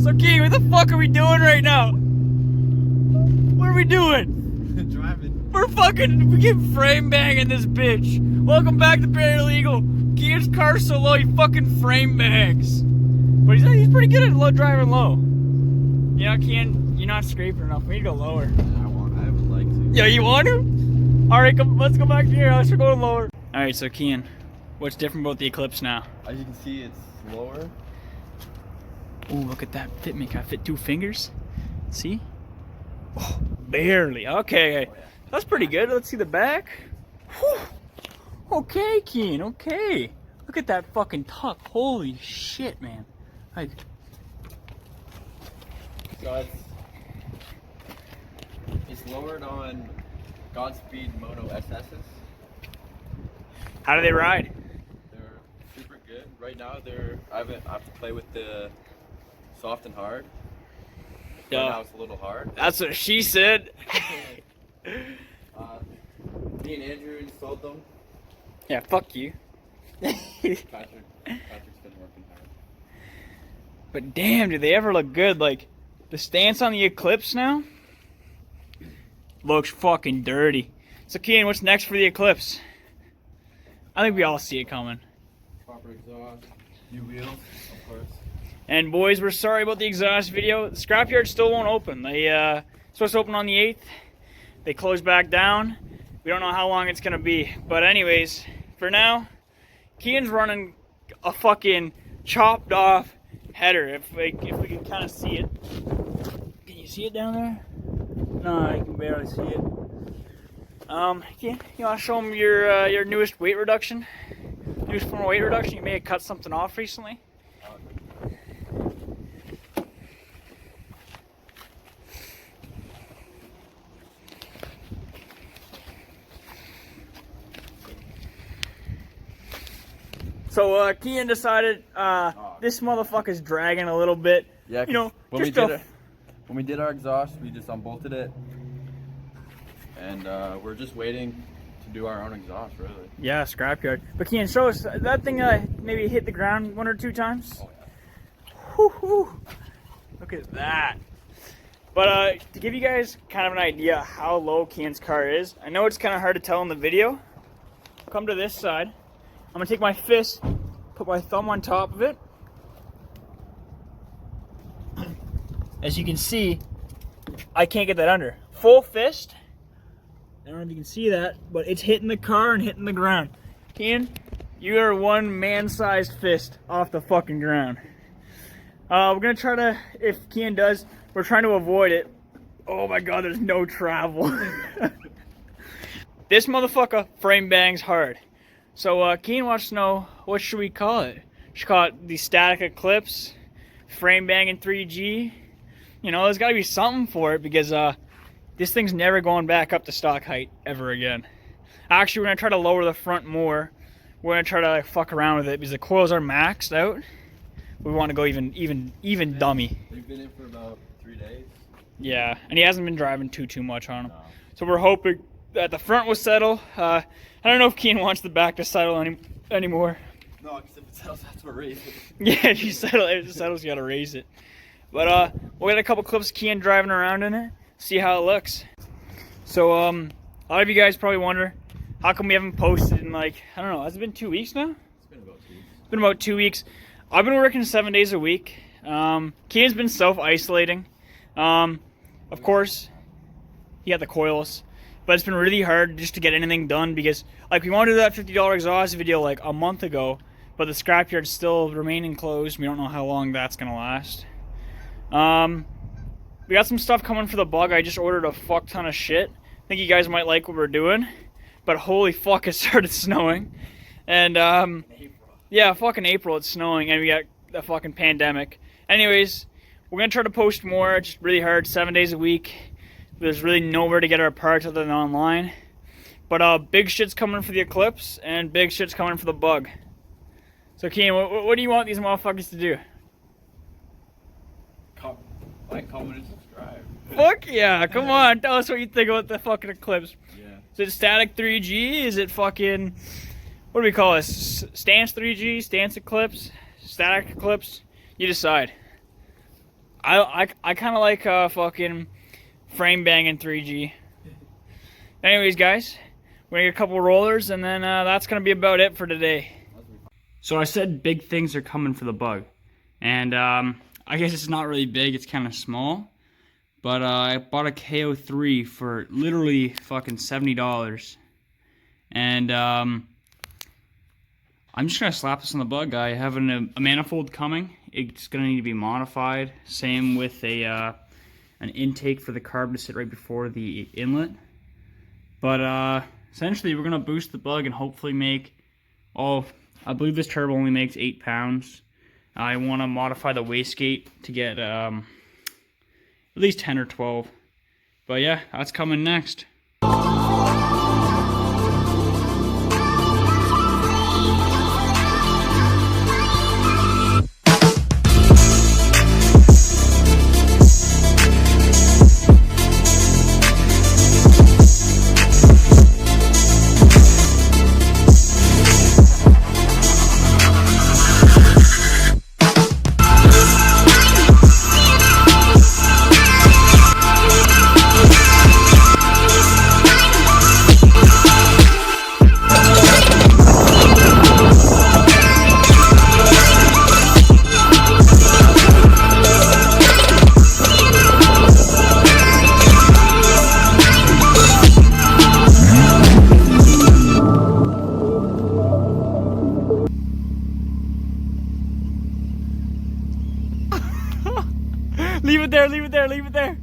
So, Keane, what the fuck are we doing right now? What are we doing? Driving. We keep frame banging this bitch. Welcome back to Barely Legal. Keane's car's so low, he fucking frame bangs. But he's pretty good at driving low. You know, Keane, you're not scraping enough. We need to go lower. I would like to. Yeah, you want to? Alright, let's go back to your house. We're going lower. Alright, so Keane, what's different about the Eclipse now? As you can see, it's lower. Oh, look at that fit me. Can I fit 2 fingers? See? Oh, barely. Okay. Oh, yeah. That's pretty good. Let's see the back. Whew. Okay, Keane. Okay. Look at that fucking tuck. Holy shit, man. Like, So it's lowered on Godspeed Moto SS's. how do they ride? They're super good. Right now, I have to play with the soft and hard. Yeah. Right now it's a little hard. That's what she said. Me and Andrew installed them. Yeah, fuck you. Patrick's been working hard. But damn, do they ever look good? Like, the stance on the Eclipse now looks fucking dirty. So, Keane, what's next for the Eclipse? I think we all see it coming. Proper exhaust, new wheels, of course. And boys, we're sorry about the exhaust video. The scrapyard still won't open. They supposed to open on the 8th. They closed back down. We don't know how long it's gonna be. But anyways, for now, Keane's running a fucking chopped off header. If we can kind of see it. Can you see it down there? No, I can barely see it. You want to show them your newest weight reduction? Newest form of weight reduction? You may have cut something off recently. So Keane decided this motherfucker's dragging a little bit. Yeah, you know, when we did our exhaust, we just unbolted it, and we're just waiting to do our own exhaust, really. Yeah, scrapyard. But Keane, show us that thing. Maybe hit the ground 1 or 2 times. Oh yeah. Woo-hoo. Look at that. But to give you guys kind of an idea how low Keane's car is, I know it's kind of hard to tell in the video. Come to this side. I'm gonna take my fist, put my thumb on top of it. As you can see, I can't get that under. Full fist. I don't know if you can see that, but it's hitting the car and hitting the ground. Keane, you are one man-sized fist off the fucking ground. We're gonna try to, if Keane does, we're trying to avoid it. Oh my god, there's no travel. This motherfucker frame bangs hard. So Keane wants to know, what should we call it? Should we call it the Static Eclipse, frame banging 3G? You know, there's gotta be something for it because this thing's never going back up to stock height ever again. Actually, we're gonna try to lower the front more. We're gonna try to like, fuck around with it because the coils are maxed out. We want to go even dummy. They've been in for about 3 days. Yeah, and he hasn't been driving too much on them. No. So we're hoping that the front will settle. I don't know if Keane wants the back to settle anymore. No, because if it settles, that's what raise it. Yeah, if it settles, you gotta raise it. But we'll get a couple clips of Keane driving around in it, see how it looks. So a lot of you guys probably wonder, how come we haven't posted in like, I don't know, has it been 2 weeks now? It's been about 2 weeks. It's been about 2 weeks. I've been working 7 days a week. Keane's been self-isolating. Of course, he had the coils. But it's been really hard just to get anything done because, like, we wanted to do that $50 exhaust video like a month ago, but the scrapyard's still remaining closed. We don't know how long that's gonna last. We got some stuff coming for the bug. I just ordered a fuck ton of shit. I think you guys might like what we're doing, but holy fuck, it started snowing. And yeah, fucking April, it's snowing, and we got the fucking pandemic. Anyways, we're gonna try to post more. It's just really hard, 7 days a week. There's really nowhere to get our parts other than online. But big shit's coming for the Eclipse, and big shit's coming for the bug. So Keane, what do you want these motherfuckers to do? Like, comment, and subscribe. Fuck yeah, come on, tell us what you think about the fucking Eclipse. Yeah. Is it static 3G? Is it fucking, what do we call this? Stance 3G, stance Eclipse, static Eclipse? You decide. I kind of like fucking frame banging 3G. Anyways, guys, we're gonna get a couple rollers, and then that's gonna be about it for today. So I said big things are coming for the bug, and I guess it's not really big, it's kind of small, but I bought a KO3 for literally fucking $70, and I'm just gonna slap this on the bug. I have a manifold coming. It's gonna need to be modified. Same with an intake for the carb to sit right before the inlet. But essentially, we're gonna boost the bug and hopefully make. I believe this turbo only makes 8 pounds. I want to modify the wastegate to get at least 10 or 12. But yeah, that's coming next. Leave it there, leave it there, leave it there.